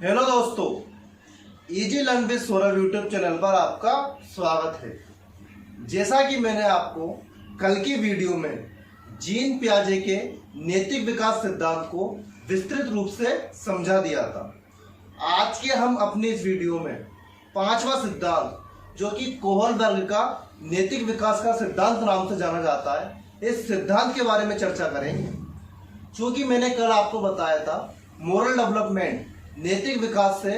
Hello दोस्तों, easy learn with Saurabh YouTube channel पर आपका स्वागत है। जैसा कि मैंने आपको कल की वीडियो में जीन पियाजे के नैतिक विकास सिद्धांत को विस्तृत रूप से समझा दिया था, आज के हम अपनी इस वीडियो में पांचवा सिद्धांत, जो कि कोहलबर्ग का नैतिक विकास का सिद्धांत नाम से जाना जाता है, इस सिद्धांत के बारे में चर्चा करेंगे। चूंकि मैंने कल आपको बताया था मोरल डेवलपमेंट नैतिक विकास से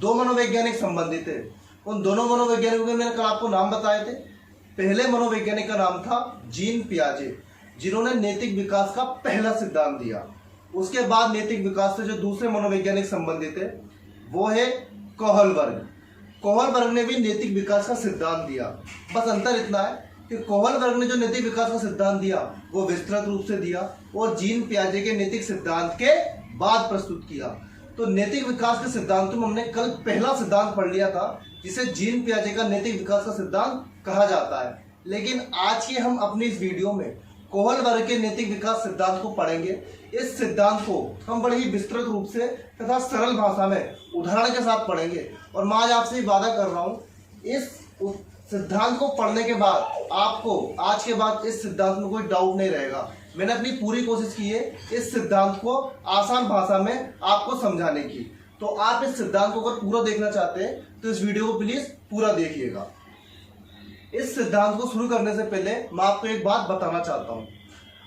दो मनोवैज्ञानिक संबंधित है। उन दोनों मनोवैज्ञानिकों के मैंने कल आपको नाम बताए थे। पहले मनोवैज्ञानिक का नाम था जीन पियाजे, जिन्होंने नैतिक विकास का पहला सिद्धांत दिया। उसके बाद नैतिक विकास से जो दूसरे मनोवैज्ञानिक संबंधित है वो है कोहलबर्ग। कोहलबर्ग ने भी नैतिक विकास का सिद्धांत दिया। बस अंतर इतना है कि कोहलबर्ग ने जो नैतिक विकास का सिद्धांत दिया वो विस्तृत रूप से दिया और जीन पियाजे के नैतिक सिद्धांत के बाद प्रस्तुत किया। तो नैतिक विकास के सिद्धांत में हमने कल पहला सिद्धांत पढ़ लिया था, जिसे जीन पियाजे का नैतिक विकास का सिद्धांत कहा जाता है। लेकिन आज के हम अपनी इस वीडियो में कोहलबर्ग के नैतिक विकास सिद्धांत को पढ़ेंगे। इस सिद्धांत को हम बड़े ही विस्तृत रूप से तथा सरल भाषा में उदाहरण के साथ पढ़ेंगे। और मैं आज आपसे वादा कर रहा हूँ, इस सिद्धांत को पढ़ने के बाद आपको आज के बाद इस सिद्धांत में कोई डाउट नहीं रहेगा। मैंने अपनी पूरी कोशिश की है इस सिद्धांत को आसान भाषा में आपको समझाने की। तो आप इस सिद्धांत को अगर पूरा देखना चाहते हैं तो इस वीडियो को प्लीज पूरा देखिएगा। इस सिद्धांत को शुरू करने से पहले मैं आपको एक बात बताना चाहता हूँ।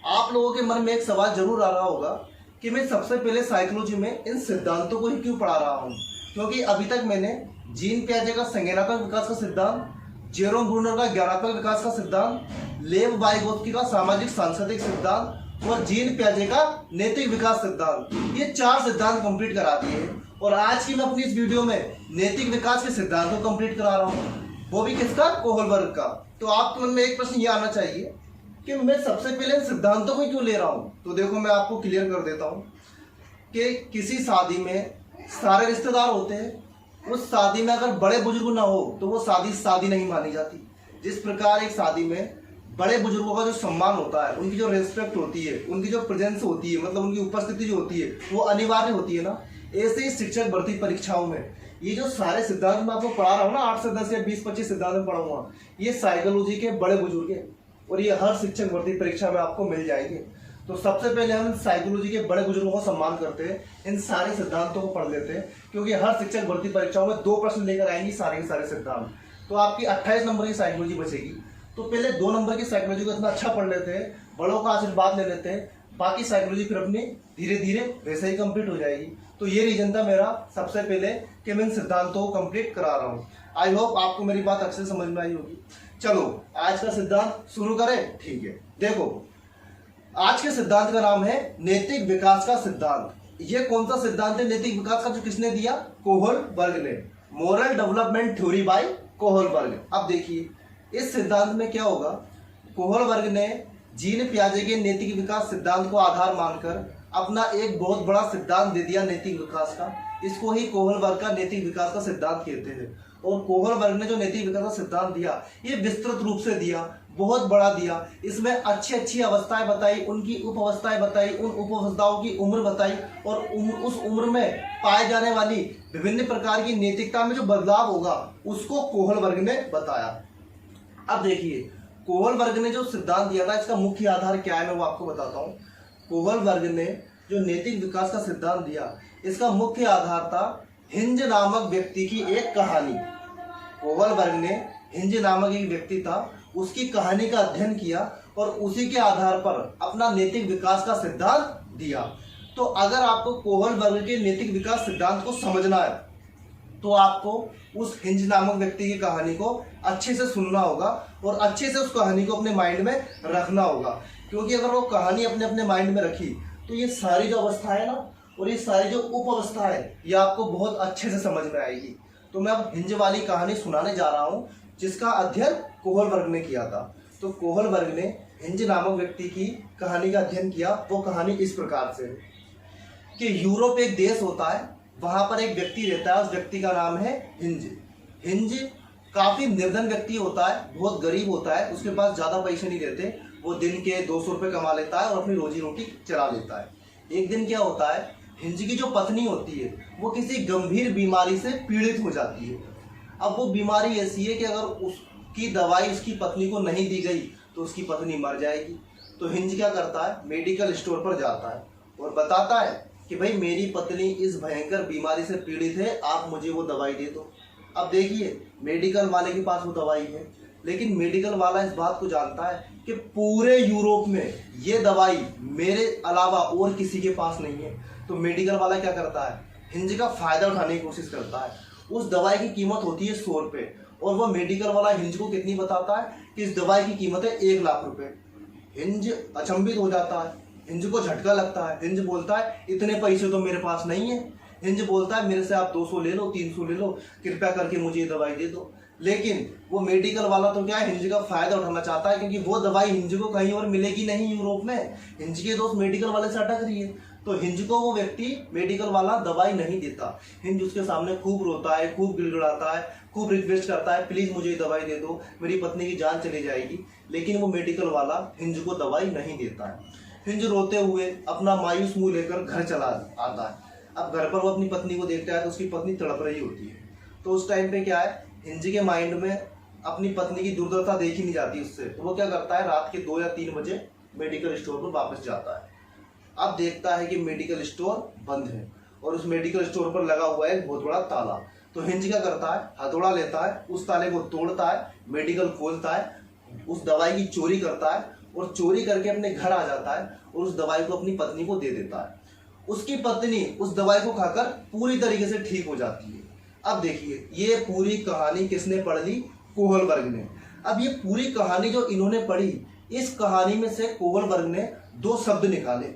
आप लोगों के मन में एक सवाल जरूर आ रहा होगा कि मैं सबसे पहले साइकोलॉजी में इन सिद्धांतों को ही क्यों पढ़ा रहा हूँ, क्योंकि अभी तक मैंने जीन पियाजे का संज्ञानात्मक विकास का सिद्धांत, जेरोम ब्रूनर का ज्ञानात्मक विकास का सिद्धांत, लेव वाइगोत्स्की का सामाजिक सांस्कृतिक सिद्धांत और जीन पियाजे का नैतिक विकास सिद्धांत, ये 4 सिद्धांत कंप्लीट करा दिए। और आज की मैं अपनी इस वीडियो में नैतिक विकास के सिद्धांत को कंप्लीट करा रहा हूँ, वो भी किसका? कोहलबर्ग का। तो आपके मन में एक प्रश्न ये आना चाहिए कि मैं सबसे पहले इन सिद्धांतों को क्यों ले रहा हूँ। तो देखो, मैं आपको क्लियर कर देता हूँ कि किसी शादी में सारे रिश्तेदार होते हैं। उस शादी में अगर बड़े बुजुर्ग ना हो तो वो शादी नहीं मानी जाती। जिस प्रकार एक शादी में बड़े बुजुर्गों का जो सम्मान होता है, उनकी जो रेस्पेक्ट होती है, उनकी जो प्रेजेंस होती है, मतलब उनकी उपस्थिति जो होती है वो अनिवार्य होती है ना, ऐसे ही शिक्षक भर्ती परीक्षाओं में ये जो सारे सिद्धांत मैं आपको पढ़ा रहा हूँ ना, 8 से 10 या 20-25 सिद्धांत में पढ़ाऊंगा, ये साइकोलॉजी के बड़े बुजुर्ग है और ये हर शिक्षक भर्ती परीक्षा में आपको मिल जाएंगे। तो सबसे पहले हम साइकोलॉजी के बड़े बुजुर्गों का सम्मान करते हैं, इन सारे सिद्धांतों को पढ़ लेते हैं, क्योंकि हर शिक्षक भर्ती परीक्षाओं में 2 प्रश्न लेकर आएंगी सारे के सारे सिद्धांत। तो आपकी 28 नंबर की साइकोलॉजी बचेगी। तो पहले 2 नंबर की साइकोलॉजी को इतना अच्छा पढ़ लेते हैं, बड़ों का आशीर्वाद ले लेते हैं, बाकी साइकोलॉजी फिर अपनी धीरे धीरे वैसे ही कंप्लीट हो जाएगी। तो ये रीजन था मेरा सबसे पहले कि मैं इन सिद्धांतों को कंप्लीट करा रहा हूँ। आई होप आपको मेरी बात अच्छे से समझ में आई होगी। चलो आज का सिद्धांत शुरू करें। ठीक है, देखो आज के सिद्धांत का नाम है नैतिक विकास का सिद्धांत। ये कौन सा सिद्धांत है नैतिक विकास का, जो किसने दिया? कोहलबर्ग ने। Moral development theory by Kohlberg. अब देखिए इस सिद्धांत में क्या होगा। कोहलबर्ग ने जीन पियाजे के नैतिक विकास सिद्धांत को आधार मानकर अपना एक बहुत बड़ा सिद्धांत दे दिया नैतिक विकास का। इसको ही कोहलबर्ग का नैतिक विकास का सिद्धांत कहते हैं। और कोहलबर्ग ने जो नैतिक विकास का सिद्धांत दिया, ये विस्तृत रूप से दिया, बहुत बड़ा दिया। इसमें अच्छी अवस्थाएं बताई, उनकी उप अवस्थाएं बताई, उन उप अवस्थाओं की उम्र बताई और उस उम्र में पाए जाने वाली विभिन्न प्रकार की नैतिकता में जो बदलाव होगा उसको कोहलबर्ग ने बताया। अब देखिए कोहलबर्ग ने जो सिद्धांत दिया था, इसका मुख्य आधार क्या है मैं वो आपको बताता हूँ। कोहलबर्ग ने जो नैतिक विकास का सिद्धांत दिया, इसका मुख्य आधार था हिंज नामक व्यक्ति की एक कहानी। कोहलबर्ग ने हिंज नामक एक व्यक्ति था, उसकी कहानी का अध्ययन किया और उसी के आधार पर अपना नैतिक विकास का सिद्धांत दिया। तो अगर आपको कोहलबर्ग के नैतिक विकास सिद्धांत को समझना है तो आपको उस हिंज नामक व्यक्ति की कहानी को अच्छे से सुनना होगा और अच्छे से उस कहानी को अपने माइंड में रखना होगा। क्योंकि अगर वो कहानी अपने अपने माइंड में रखी तो ये सारी जो अवस्था है ना और ये सारी जो उप अवस्था है ये आपको बहुत अच्छे से समझ में आएगी। तो मैं अब हिंज वाली कहानी सुनाने जा रहा हूँ, जिसका अध्ययन कोहलबर्ग ने किया था। तो कोहलबर्ग ने हिंज नामक व्यक्ति की कहानी का अध्ययन किया। वो कहानी इस प्रकार से कि यूरोप एक देश होता है, वहां पर एक व्यक्ति रहता है, उस व्यक्ति का नाम है हिंज। हिंज काफी निर्धन व्यक्ति होता है, बहुत गरीब होता है, उसके पास ज्यादा पैसे नहीं रहते। वो दिन के 200 रुपये कमा लेता है और अपनी रोजी रोटी चला लेता है। एक दिन क्या होता है हिंज की जो पत्नी होती है वो किसी गंभीर बीमारी से पीड़ित हो जाती है। अब वो बीमारी ऐसी है कि अगर उसकी दवाई उसकी पत्नी को नहीं दी गई तो उसकी पत्नी मर जाएगी। तो हिंज क्या करता है, मेडिकल स्टोर पर जाता है और बताता है कि भाई मेरी पत्नी इस भयंकर बीमारी से पीड़ित है, आप मुझे वो दवाई दे दो। अब देखिए मेडिकल वाले के पास वो दवाई है, लेकिन मेडिकल वाला इस बात को जानता है कि पूरे यूरोप में ये दवाई मेरे अलावा और किसी के पास नहीं है। तो मेडिकल वाला क्या करता है, हिंज का फायदा उठाने की कोशिश करता है। उस दवाई की कीमत होती है 100 रुपये और वो मेडिकल वाला हिंज को कितनी बताता है कि इस दवाई की कीमत है 1 लाख रुपए। हिंज अचंभित हो जाता है, हिंज को झटका लगता है। हिंज बोलता है इतने पैसे तो मेरे पास नहीं है। हिंज बोलता है मेरे से आप 200 ले लो, 300 ले लो, कृपया करके मुझे ये दवाई दे दो। लेकिन वो मेडिकल वाला तो क्या है, हिंज का फायदा उठाना चाहता है, क्योंकि वो दवाई हिंज को कहीं और मिलेगी नहीं यूरोप में। हिंज के दोस्त मेडिकल वाले से अटक रही है, तो हिंज को वो व्यक्ति मेडिकल वाला दवाई नहीं देता। हिंज उसके सामने खूब रोता है, खूब गिड़गिड़ाता है, खूब रिक्वेस्ट करता है प्लीज मुझे दवाई दे दो, मेरी पत्नी की जान चली जाएगी। लेकिन वो मेडिकल वाला हिंज को दवाई नहीं देता है। हिंज रोते हुए अपना मायूस मुंह लेकर घर चला आता है। अब घर पर वो अपनी पत्नी को देखता है तो उसकी पत्नी तड़प रही होती है। तो उस टाइम पे क्या है, हिंज के माइंड में अपनी पत्नी की दुर्दशा देखी नहीं जाती उससे। तो वो क्या करता है, रात के 2 या 3 बजे मेडिकल स्टोर पर वापस जाता है। अब देखता है कि मेडिकल स्टोर बंद है और उस मेडिकल स्टोर पर लगा हुआ है एक बहुत बड़ा ताला। तो हिंज क्या करता है, हथौड़ा लेता है, उस ताले को तोड़ता है, मेडिकल खोलता है, उस दवाई की चोरी करता है और चोरी करके अपने घर आ जाता है और उस दवाई को अपनी पत्नी को दे देता है। उसकी पत्नी उस दवाई को खाकर पूरी तरीके से ठीक हो जाती है। अब देखिए ये पूरी कहानी किसने पढ़ ली, कोहलबर्ग ने। अब ये पूरी कहानी जो इन्होंने पढ़ी, इस कहानी में से कोहलबर्ग ने 2 शब्द निकाले।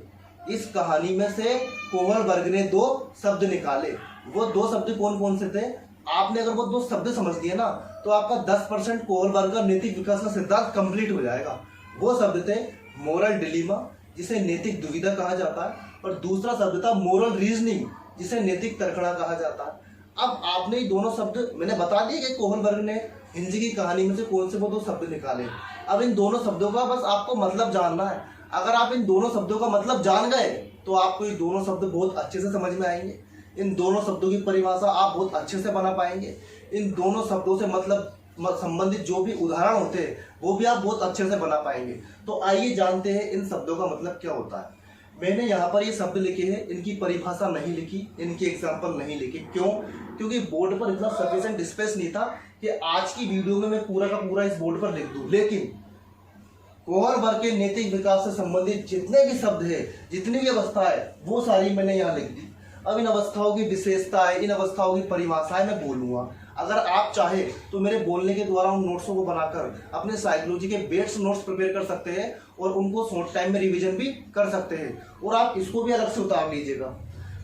इस कहानी में से कोहलबर्ग ने 2 शब्द निकाले। वो 2 शब्द कौन कौन से थे, आपने अगर वो 2 शब्द समझ लिए ना तो आपका 10% कोहलबर्ग का नैतिक विकास का सिद्धांत कंप्लीट हो जाएगा। वो शब्द थे मोरल डिलीमा, जिसे नैतिक दुविधा कहा जाता है, और दूसरा शब्द था मोरल रीजनिंग, जिसे नैतिक तर्कणा कहा जाता है। अब आपने ये दोनों शब्द मैंने बता दिए कि कोहलबर्ग ने हिंज की कहानी में से कौन से वो 2 शब्द निकाले। अब इन दोनों शब्दों का बस आपको मतलब जानना है। अगर आप इन दोनों शब्दों का मतलब जान गए तो आपको ये दोनों शब्द बहुत अच्छे से समझ में आएंगे। इन दोनों शब्दों की परिभाषा आप बहुत अच्छे से बना पाएंगे। इन दोनों शब्दों से मतलब संबंधित जो भी उदाहरण होते हैं वो भी आप बहुत अच्छे से बना पाएंगे। तो आइए जानते हैं इन शब्दों का मतलब क्या होता है। मैंने यहाँ पर ये शब्द लिखे हैं, इनकी परिभाषा नहीं लिखी, इनकी एग्जाम्पल नहीं लिखी। क्यों? क्योंकि बोर्ड पर इतना सफिशिएंट स्पेस नहीं था कि आज की वीडियो में मैं पूरा का पूरा इस बोर्ड पर लिख दूं। लेकिन कोहलबर्ग के नैतिक विकास से संबंधित जितने भी शब्द है, जितनी भी अवस्था है, वो सारी मैंने यहाँ लिख दी। अब इन अवस्थाओं की विशेषताएं, इन अवस्थाओं की परिभाषाएं मैं बोलूँगा। अगर आप चाहे तो मेरे बोलने के द्वारा उन नोट्सों को बनाकर अपने साइकोलॉजी के बेस्ट नोट्स प्रिपेयर कर सकते हैं और उनको शॉर्ट टाइम में रिवीजन भी कर सकते हैं, और आप इसको भी अलग से उतार लीजिएगा।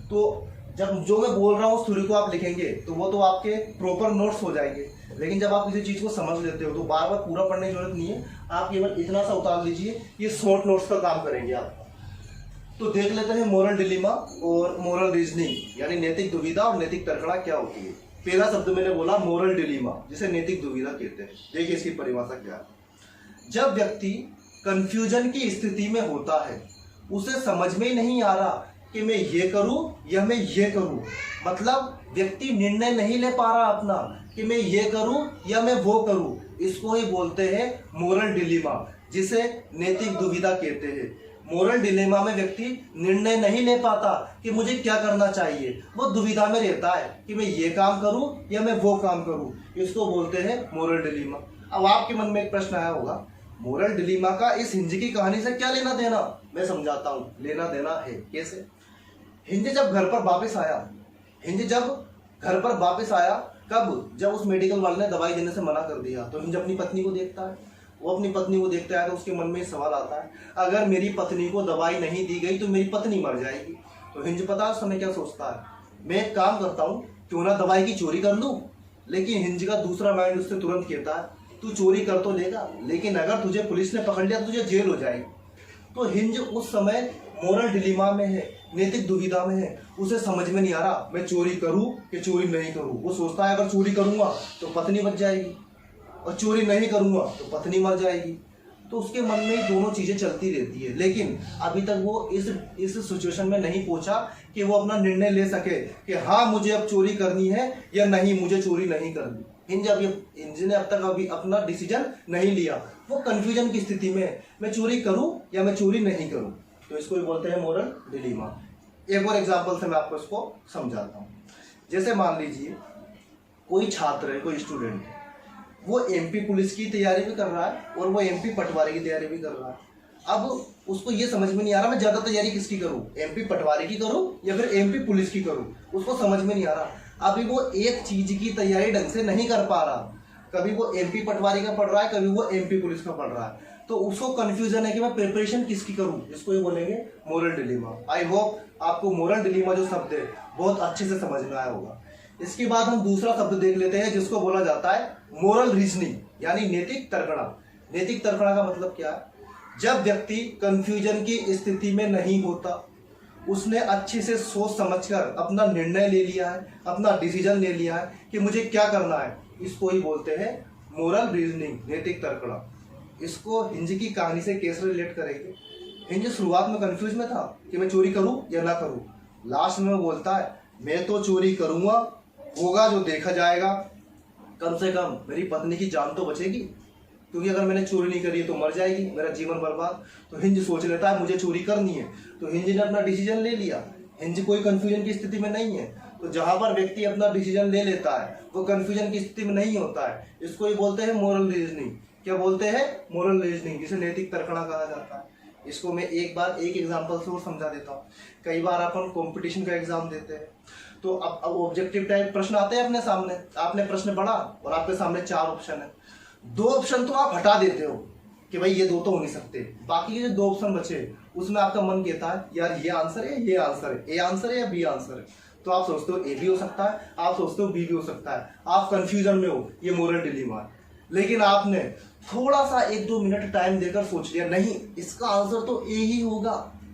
तो जब जो मैं बोल रहा हूँ उस थ्योरी को आप लिखेंगे तो वो तो आपके प्रॉपर नोट्स हो जाएंगे। लेकिन जब आप किसी चीज़ को समझ लेते हो तो बार बार पूरा पढ़ने की जरूरत नहीं है, आप केवल इतना सा उतार लीजिए, ये शॉर्ट नोट्स का काम करेंगे आप। तो देख लेते हैं मोरल डिलीमा और मोरल रीजनिंग, यानी नैतिक दुविधा और नैतिक तर्कणा क्या होती है। पहला शब्द मैंने बोला मोरल डिलीमा, जिसे नैतिक दुविधा कहते हैं। देखिए इसकी परिभाषा क्या है। जब व्यक्ति कंफ्यूजन की स्थिति में होता है, उसे समझ में ही नहीं आ रहा कि मैं ये करूं या मैं ये करूं, मतलब व्यक्ति निर्णय नहीं ले पा रहा अपना कि मैं ये करूं या मैं वो करूं, इसको ही बोलते हैं मोरल डिलीमा, जिसे नैतिक दुविधा कहते हैं। मोरल डिलेमा में व्यक्ति निर्णय नहीं ले पाता कि मुझे क्या करना चाहिए, वो दुविधा में रहता है कि मैं ये काम करूं या मैं वो काम करूं, इसको बोलते हैं मोरल डिलेमा। अब आपके मन में एक प्रश्न आया होगा, मोरल डिलेमा का इस हिंज की कहानी से क्या लेना देना? मैं समझाता हूं, लेना देना है। कैसे? हिंज जब घर पर वापस आया, हिंज जब घर पर वापस आया, कब? जब उस मेडिकल वाले ने दवाई देने से मना कर दिया। तो हिंज अपनी पत्नी को देखता है, वो अपनी पत्नी को देखता है तो उसके मन में सवाल आता है, अगर मेरी पत्नी को दवाई नहीं दी गई तो मेरी पत्नी मर जाएगी। तो हिंज पता है उस समय क्या सोचता है, मैं एक काम करता हूँ, क्यों ना दवाई की चोरी कर लूँ। लेकिन हिंज का दूसरा माइंड उससे तुरंत कहता है, तू चोरी कर तो लेगा, लेकिन अगर तुझे पुलिस ने पकड़ लिया तो तुझे जेल हो जाएगी। तो हिंज उस समय मोरल डिलीमा में है, नैतिक दुविधा में है, उसे समझ में नहीं आ रहा मैं चोरी करूँ कि चोरी नहीं करूँ। वो सोचता है अगर चोरी करूँगा तो पत्नी बच जाएगी और चोरी नहीं करूँगा तो पत्नी मर जाएगी। तो उसके मन में ही दोनों चीज़ें चलती रहती है। लेकिन अभी तक वो इस सिचुएशन में नहीं पहुंचा कि वो अपना निर्णय ले सके कि हाँ मुझे अब चोरी करनी है या नहीं, मुझे चोरी नहीं करनी। हिंज ने अब तक अभी अपना डिसीजन नहीं लिया। वो कंफ्यूजन की स्थिति में, मैं चोरी करूं या मैं चोरी नहीं करूं। तो इसको भी बोलते हैं मोरल डिलीमा। एक और एग्जांपल से मैं आपको इसको समझाता हूं। जैसे मान लीजिए कोई छात्र है, कोई स्टूडेंट है, वो एमपी पुलिस की तैयारी भी कर रहा है और वो एमपी पटवारी की तैयारी भी कर रहा है। अब उसको ये समझ में नहीं आ रहा मैं ज़्यादा तैयारी किसकी करूं, एमपी पटवारी की करूं या फिर एमपी पुलिस की करूं। उसको समझ में नहीं आ रहा। अभी वो एक चीज की तैयारी ढंग से नहीं कर पा रहा। कभी वो एमपी पटवारी का पढ़ रहा है, कभी वो एमपी पुलिस का पढ़ रहा है। तो उसको कंफ्यूजन है कि मैं प्रिपरेशन किसकी करूं। इसको ये बोलेंगे मोरल डिलीमा। आई होप आपको मोरल डिलीमा जो शब्द है बहुत अच्छे से समझ में आया होगा। इसके बाद हम दूसरा शब्द देख लेते हैं जिसको बोला जाता है मोरल रीजनिंग, यानी नैतिक तर्कणा। नैतिक तर्कणा का मतलब क्या है? जब व्यक्ति कंफ्यूजन की स्थिति में नहीं होता, उसने अच्छे से सोच समझकर अपना निर्णय ले लिया है, अपना डिसीजन ले लिया है कि मुझे क्या करना है, इसको ही बोलते हैं मोरल रीजनिंग, नैतिक तर्कणा। इसको हिंज की कहानी से कैसे रिलेट करेंगे? हिंज शुरुआत में कंफ्यूज में था कि मैं चोरी करूं या ना करूं। लास्ट में वो बोलता है मैं तो चोरी करूंगा, होगा जो देखा जाएगा, कम से कम मेरी पत्नी की जान तो बचेगी, क्योंकि अगर मैंने चोरी नहीं करी तो मर जाएगी, मेरा जीवन बर्बाद। तो हिंज सोच लेता है मुझे चोरी करनी है। तो हिंज ने अपना डिसीजन ले लिया। हिंज कोई कंफ्यूजन की स्थिति में नहीं है। तो जहां पर व्यक्ति अपना डिसीजन ले लेता है वो कंफ्यूजन की स्थिति में नहीं होता है। इसको ही बोलते हैं मोरल रीजनिंग। क्या बोलते हैं? मोरल रीजनिंग, जिसे नैतिक तर्कणा कहा जाता है। इसको मैं एक एग्जाम्पल से और समझा देता हूँ। कई बार अपन कॉम्पिटिशन का एग्जाम देते हैं तो अब ऑब्जेक्टिव टाइप प्रश्न आते हैं अपने सामने। आपने प्रश्न पढ़ा और आपके सामने 4 ऑप्शन है। 2 ऑप्शन तो आप हटा देते हो कि भाई ये 2 तो हो नहीं सकते। बाकी के जो 2 ऑप्शन बचे उसमें आपका मन कहता है यार ये आंसर है, ये आंसर है, ए आंसर है या बी आंसर है। तो आप सोचते हो ए भी हो सकता है, आप सोचते हो बी भी हो सकता है। आप कंफ्यूजन में हो, ये मोरल डिलीमा है। लेकिन आपने थोड़ा सा 1-2 मिनट टाइम देकर सोच लिया नहीं इसका आंसर तो ए ही होगा।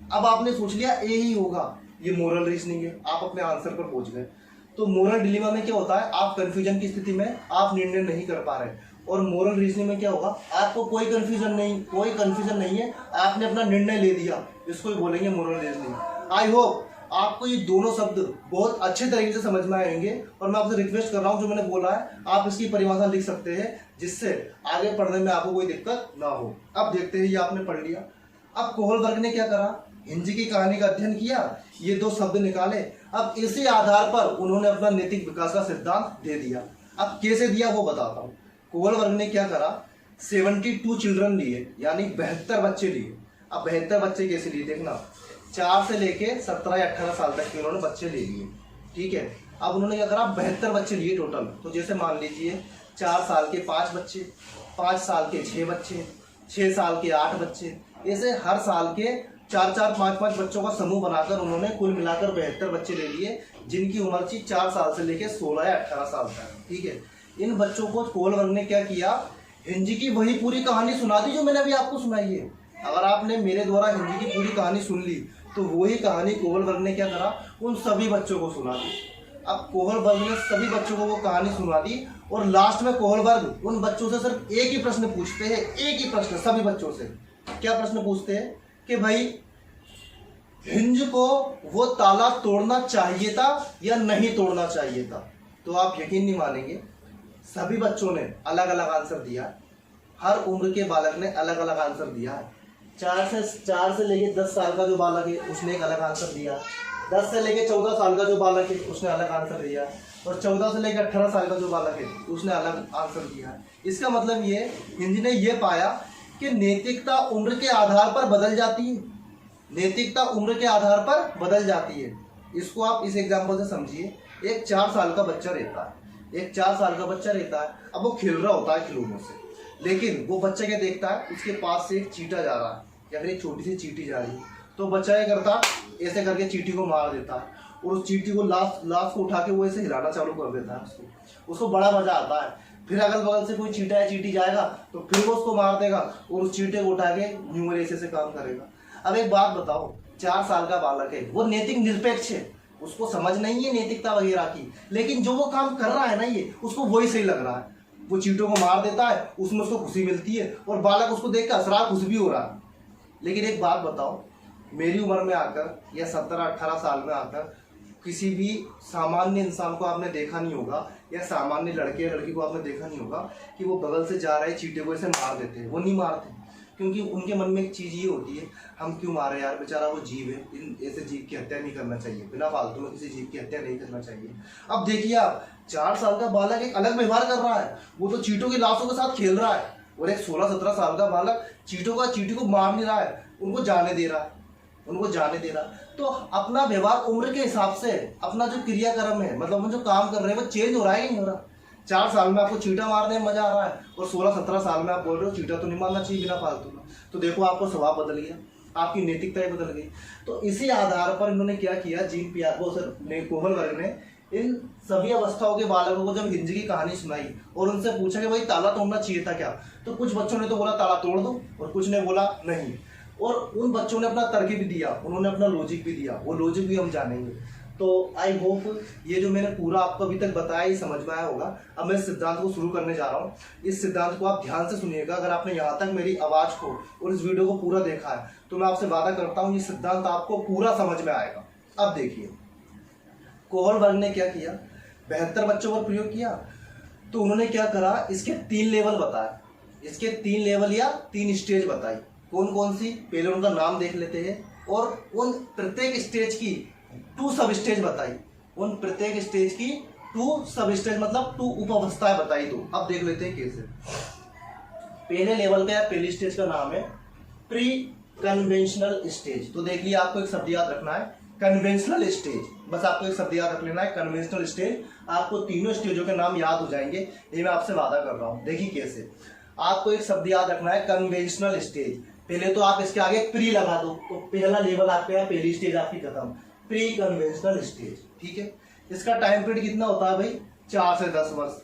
अब आपने सोच लिया ए ही होगा, ये मोरल रीजनिंग है। आप अपने आंसर पर पहुंच गए। तो मोरल डिलीमा में क्या होता है? आप कंफ्यूजन की स्थिति में आप निर्णय नहीं कर पा रहे। और मोरल रीजनिंग में क्या होगा? आपको कोई कंफ्यूजन नहीं है, आपने अपना निर्णय ले दिया। इसको ही बोलेंगे मोरल रीजनिंग। आई होप आपको ये दोनों शब्द बहुत अच्छे तरीके से समझ में आएंगे। और मैं आपसे रिक्वेस्ट कर रहा हूँ जो मैंने बोला है आप इसकी परिभाषा लिख सकते हैं, जिससे आगे पढ़ने में आपको कोई दिक्कत ना हो। अब देखते हैं, ये आपने पढ़ लिया। अब कोहलबर्ग ने क्या करा? हिंज की कहानी का अध्ययन किया, ये 2 शब्द निकाले। अब इसी आधार पर उन्होंने अपना नैतिक विकास का सिद्धांत दे दिया। अब कैसे दिया वो बताता हूँ। कोहलबर्ग ने क्या करा? 72 चिल्ड्रन लिए, यानी 72 बच्चे लिए। अब 72 बच्चे कैसे लिए देखना। 4 से लेके 17 या 18 साल तक के उन्होंने बच्चे ले लिए। ठीक है। अब उन्होंने क्या करा? 72 बच्चे लिए टोटल। तो जैसे मान लीजिए 4 साल के 5 बच्चे, 5 साल के 6 बच्चे, 6 साल के 8 बच्चे, ऐसे हर साल के 4-4, 5-5 बच्चों का समूह बनाकर उन्होंने कुल मिलाकर 72 बच्चे ले लिए, जिनकी उम्र थी 4 साल से लेकर 16 या 18 साल तक। ठीक है। इन बच्चों को कोहलबर्ग ने क्या किया? हिंज की वही पूरी कहानी सुना दी जो मैंने अभी आपको सुनाई है। अगर आपने मेरे द्वारा हिंज की पूरी कहानी सुन ली तो वही कहानी कोहलबर्ग ने क्या करा? उन सभी बच्चों को सुना दी। अब कोहलबर्ग ने सभी बच्चों को वो कहानी सुना दी और लास्ट में कोहलबर्ग उन बच्चों से सिर्फ एक ही प्रश्न पूछते हैं, एक ही प्रश्न सभी बच्चों से। क्या प्रश्न पूछते हैं? कि भाई हिंज को वो ताला तोड़ना चाहिए था या नहीं तोड़ना चाहिए था। तो आप यकीन नहीं मानेंगे, सभी बच्चों ने अलग अलग आंसर दिया। हर उम्र के बालक ने अलग अलग आंसर दिया है। 4 से लेके 10 साल का जो बालक है उसने एक अलग आंसर दिया। 10 से लेके 14 साल का जो बालक है उसने अलग आंसर दिया। और 14 से लेकर 18 साल का जो बालक है उसने अलग आंसर दिया है। इसका मतलब ये, हिंज ने ये पाया कि नैतिकता उम्र के आधार पर बदल जाती है। नैतिकता उम्र के आधार पर बदल जाती है। इसको आप इस एग्जाम्पल से समझिए। एक 4 साल का बच्चा रहता है, अब वो खेल रहा होता है खिलौनों से, लेकिन वो बच्चा क्या देखता है? उसके पास से एक चींटा जा रहा है या फिर एक छोटी सी चींटी जा रही है। तो बच्चा क्या करता है? ऐसे करके चींटी को मार देता है और उस चींटी को लाश को उठा के वो ऐसे हिलाना चालू कर देता है। उसको बड़ा मजा आता है। फिर अगल बगल से कोई चींटा या चींटी जाएगा तो फिर वो उसको मार देगा और उस चींटे को उठा के न्यूमर ऐसे काम करेगा। अब एक बात बताओ, 4 साल का बालक है, वो नैतिक निरपेक्ष है, उसको समझ नहीं है नैतिकता वगैरह की, लेकिन जो वो काम कर रहा है ना, ये उसको वही सही लग रहा है। वो चींटों को मार देता है, उसमें उसको खुशी मिलती है और बालक उसको देख कर हंस रहा है, खुश भी हो रहा है। लेकिन एक बात बताओ, मेरी उम्र में आकर या 17-18 साल में आकर किसी भी सामान्य इंसान को आपने देखा नहीं होगा, या सामान्य लड़के या लड़की को आपने देखा नहीं होगा कि वो बगल से जा रहे चींटे को ऐसे मार देते हैं। वो नहीं मारते, क्योंकि उनके मन में एक चीज़ ये होती है, हम क्यों मारे यार, बेचारा वो जीव है, इन ऐसे जीव की हत्या नहीं करना चाहिए, बिना फालतू में किसी जीव की हत्या नहीं करना चाहिए। अब देखिए आप, 4 साल का बालक एक अलग व्यवहार कर रहा है, वो तो चींटों की लाशों के साथ खेल रहा है, और एक 16-17 साल का बालक चींटी को मार नहीं रहा है, उनको जाने दे रहा है, उनको जाने दे रहा। तो अपना व्यवहार उम्र के हिसाब से, अपना जो क्रियाक्रम है, मतलब हम जो काम कर रहे हैं वो चेंज हो रहा है कि नहीं हो रहा। 4 साल में आपको चींटा मारने में मजा आ रहा है, और 16-17 साल में आप बोल रहे हो चींटा तो नहीं मारना चाहिए बिना फालतू में। तो देखो आपका स्वभाव बदल गया, आपकी नैतिकता ही बदल गई। तो इसी आधार पर इन्होंने क्या किया, जीन पियाजे कोहल वर्ग ने इन सभी अवस्थाओं के बालकों को जब हिंदी की कहानी सुनाई और उनसे पूछा कि भाई ताला तोड़ना चाहिए था क्या, तो कुछ बच्चों ने तो बोला ताला तोड़ दो, और कुछ ने बोला नहीं। और उन बच्चों ने अपना तर्क भी दिया, उन्होंने अपना लॉजिक भी दिया, वो लॉजिक भी हम जानेंगे। तो आई होप ये जो मैंने पूरा आपको अभी तक बताया ये समझ में आया होगा। अब मैं इस सिद्धांत को शुरू करने जा रहा हूँ। इस सिद्धांत को आप ध्यान से सुनिएगा। अगर आपने यहाँ तक मेरी आवाज़ को और इस वीडियो को पूरा देखा है तो मैं आपसे वादा करता हूँ ये सिद्धांत आपको पूरा समझ में आएगा। अब देखिए, कोहल वर्ग ने क्या किया, 72 बच्चों पर प्रयोग किया। तो उन्होंने क्या करा, इसके 3 लेवल बताए, इसके 3 लेवल या 3 स्टेज बताई। कौन कौन सी, पहले उनका नाम देख लेते हैं, और उन प्रत्येक स्टेज की 2 सब स्टेज बताई, उन प्रत्येक स्टेज की 2 सब स्टेज मतलब 2 उप अवस्थाएं बताई। तो अब देख लेते हैं कैसे। पहले लेवल का या पहली स्टेज का नाम है प्री कन्वेंशनल स्टेज। तो देख लिया, आपको एक शब्द याद रखना है, कन्वेंशनल स्टेज। बस आपको एक शब्द याद रख लेना है, कन्वेंशनल स्टेज। आपको तीनों स्टेजों के नाम याद हो जाएंगे, ये मैं आपसे वादा कर रहा हूँ। देखिए कैसे, आपको एक शब्द याद रखना है, कन्वेंशनल स्टेज। पहले तो आप इसके आगे प्री लगा दो, तो पहला लेवल आपका, पहली स्टेज आपकी खत्म, प्री कन्वेंशनल स्टेज। ठीक है, इसका टाइम पीरियड कितना होता है भाई, 4 से 10 वर्ष,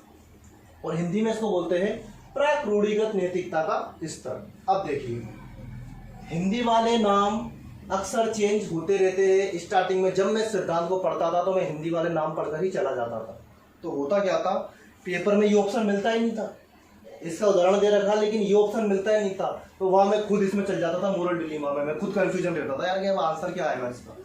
और हिंदी में इसको बोलते हैं प्राक रूढ़िगत नैतिकता का स्तर। अब देखिए, हिंदी वाले नाम अक्सर चेंज होते रहते हैं। स्टार्टिंग में जब मैं सिद्धांत को पढ़ता था तो मैं हिंदी वाले नाम पढ़कर ही चला जाता था। तो होता क्या था, पेपर में ये ऑप्शन मिलता ही नहीं था। इसका उदाहरण दे रखा, लेकिन ये ऑप्शन मिलता ही नहीं था, तो वहां मैं खुद इसमें चल जाता था, मोरल डिलीमा में मैं खुद कंफ्यूजन रहता था, यार क्या आंसर क्या आएगा इसका।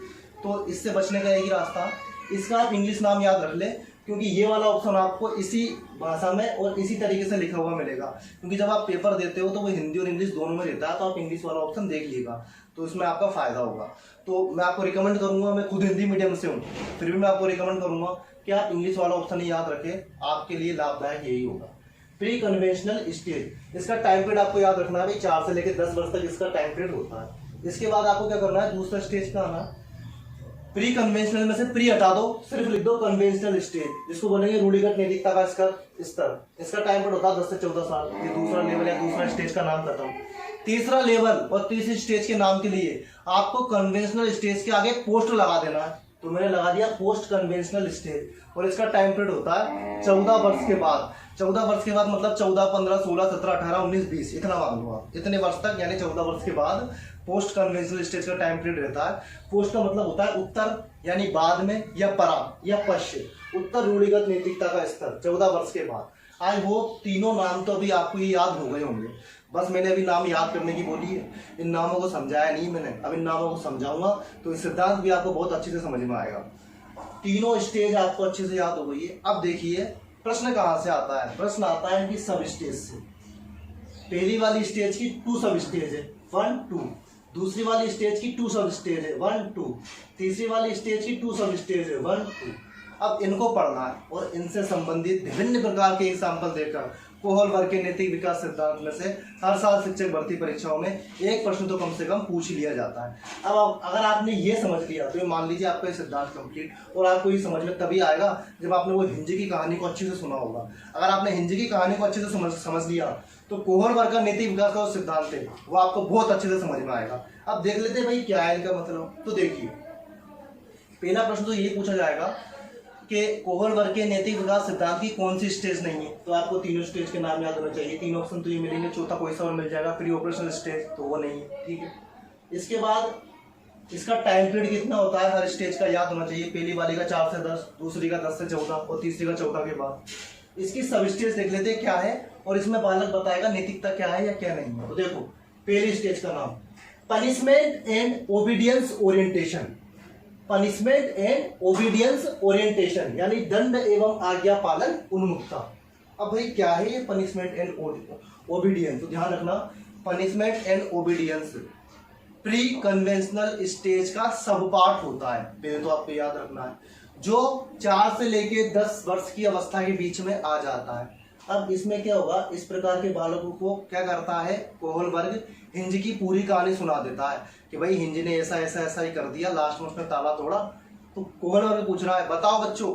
तो इससे बचने का एक ही रास्ता, इसका आप इंग्लिश नाम याद रख ले, क्योंकि ये वाला ऑप्शन आपको इसी भाषा में और इसी तरीके से लिखा हुआ मिलेगा। क्योंकि जब आप पेपर देते हो तो वो हिंदी और इंग्लिश दोनों में रहता है, तो आप इंग्लिश वाला ऑप्शन देख लीजिएगा, तो इसमें आपका फायदा होगा। तो मैं आपको रिकमेंड करूंगा, मैं खुद हिंदी मीडियम से हूँ, फिर भी मैं आपको रिकमेंड करूंगा कि आप इंग्लिश वाला ऑप्शन ही याद रखें, आपके लिए लाभदायक यही होगा। प्री कन्वेंशनल स्टेज, इसका टाइम पीरियड आपको याद रखना है भाई, 4 से लेकर 10 वर्ष तक इसका टाइम पीरियड होता है। इसके बाद आपको क्या करना है, दूसरा स्टेज का आना, प्री कन्वेंशनल में से प्री हटा दो, सिर्फ लिख दो कन्वेंशनल स्टेज, जिसको बोलेंगे रूढ़िगत नैतिकता का इसका स्तर। इसका टाइम पीरियड होता है 10 से 14 साल। ये दूसरा लेवल या दूसरा स्टेज का नाम खत्म। तीसरा लेवल और तीसरी स्टेज के नाम के लिए आपको कन्वेंशनल स्टेज के आगे पोस्ट लगा देना है, तो मैंने लगा दिया पोस्ट कन्वेंशनल स्टेज, और इसका टाइम पीरियड होता है 14 वर्ष के बाद। 14 वर्ष के बाद मतलब 14, 15, 16, 17, 18, 19, 20, इतना मान लो आप, इतने वर्ष तक, यानी 14 वर्ष के बाद पोस्ट कन्वेंशनल स्टेज का टाइम पीरियड रहता है। पोस्ट का मतलब होता है उत्तर, यानी बाद में, या परा या पश्चिम। उत्तर रूढ़िगत नैतिकता का स्तर 14 वर्ष के बाद। आई होप तीनों नाम तो अभी आपको ये याद हो गए होंगे, बस मैंने अभी नाम याद करने की बोली है, इन नामों को समझाया नहीं मैंने। अब इन नामों को समझाऊंगा तो इस सिद्धांत भी आपको बहुत अच्छे से समझ में आएगा। तीनों स्टेज आपको अच्छे से याद हो गई है। अब देखिए प्रश्न कहाँ से आता है, प्रश्न आता है कि सब स्टेज से। पहली वाली स्टेज की 2 सब स्टेज है, 1, 2। दूसरी वाली स्टेज की 2 सब स्टेज है, 1, 2। तीसरी वाली स्टेज की 2 सब स्टेज है, 1, 2। अब इनको पढ़ना है और इनसे संबंधित विभिन्न प्रकार के एग्जाम्पल देकर कोहल वर्ग के नैतिक विकास सिद्धांत में से हर साल शिक्षक भर्ती परीक्षाओं में एक प्रश्न तो कम से कम पूछ लिया जाता है। अब अगर आपने ये समझ लिया तो ये मान लीजिए आपका सिद्धांत कंप्लीट, और आपको ये समझ में तभी आएगा जब आपने वो हिंदी की कहानी को अच्छे से सुना होगा। अगर आपने हिंदी की कहानी को अच्छे से समझ लिया तो कोहल वर्ग का नैतिक विकास का सिद्धांत है वो आपको बहुत अच्छे से समझ में आएगा। अब देख लेते हैं भाई क्या है इनका मतलब। तो देखिए, पहला प्रश्न तो ये पूछा जाएगा कि कोहल वर्ग के नैतिक विकास सिद्धांत की कौन सी स्टेज नहीं है, तो आपको तीनों स्टेज के नाम याद होना चाहिए। 3 ऑप्शन तो ये मिलेंगे, चौथा कोई सा और मिल जाएगा, प्री ऑपरेशनल स्टेज, तो वो नहीं है। ठीक है, इसके बाद इसका टाइम पीरियड कितना होता है, हर स्टेज का याद होना चाहिए। पहली वाली का 4 से 10, दूसरी का 10 से 14 और तीसरी का 14 के बाद। इसकी सब स्टेज देख लेते हैं क्या है, और इसमें बालक बताएगा नैतिकता क्या है या क्या नहीं है। तो देखो पहली स्टेज का नाम punishment and obedience orientation. Punishment and obedience orientation यानी दंड एवं आज्ञा पालन उन्मुखता। अब भाई क्या है ये पनिशमेंट एंड ओबीडियंस? तो ध्यान रखना, punishment and obedience pre conventional stage का सब पार्ट होता है। पहले तो आपको याद रखना है, जो 4 से लेके 10 वर्ष की अवस्था के बीच में आ जाता है। अब इसमें क्या होगा, इस प्रकार के बालकों को क्या करता है कोहल वर्ग, हिंज की पूरी कहानी सुना देता है कि भाई हिंज ने ऐसा ऐसा ऐसा ही कर दिया, लास्ट में उसने ताला तोड़ा। तो कोहल वर्ग पूछ रहा है बताओ बच्चों,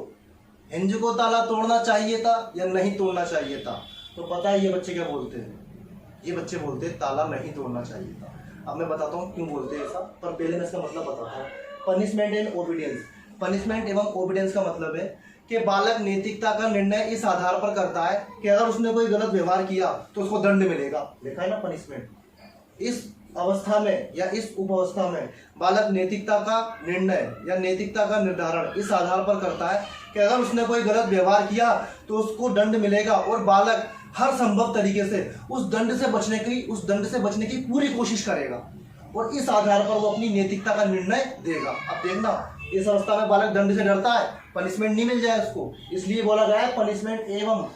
हिंज को ताला तोड़ना चाहिए था या नहीं तोड़ना चाहिए था? तो पता है ये बच्चे क्या बोलते हैं? ये बच्चे बोलते हैं ताला नहीं तोड़ना चाहिए था। अब मैं बताता हूँ क्यों बोलते हैं ऐसा, पर पहले मैं इसका मतलब बताता हूँ। पनिशमेंट एंड ओबीडियंस, पनिशमेंट एवं ओबीडियंस का मतलब है कि बालक नैतिकता का निर्णय इस आधार पर करता है कि अगर उसने कोई गलत व्यवहार किया तो उसको दंड मिलेगा। देखा है ना पनिशमेंट। इस अवस्था में या इस उपावस्था में बालक नैतिकता का निर्णय या नैतिकता का निर्धारण इस आधार पर करता है कि अगर उसने कोई गलत व्यवहार किया तो उसको दंड मिलेगा, और बालक हर संभव तरीके से उस दंड से बचने की पूरी कोशिश करेगा, और इस आधार पर वो अपनी नैतिकता का निर्णय देगा। अब देखना, इस अवस्था में बालक दंड से डरता है, पनिशमेंट नहीं मिल जाए उसको, इसलिए बोला गया है पनिशमेंट एवं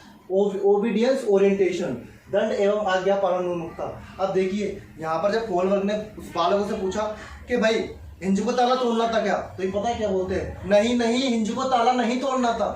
ओबीडियंस ओरिएंटेशन, दंड एवं आज्ञा पालन उन्मुखता। अब देखिए यहाँ पर जब कोहल वर्ग ने उस बालकों से पूछा कि भाई हिंज को ताला तोड़ना था क्या, तो ये पता है क्या बोलते हैं? नहीं नहीं, हिंज को ताला नहीं तोड़ना था।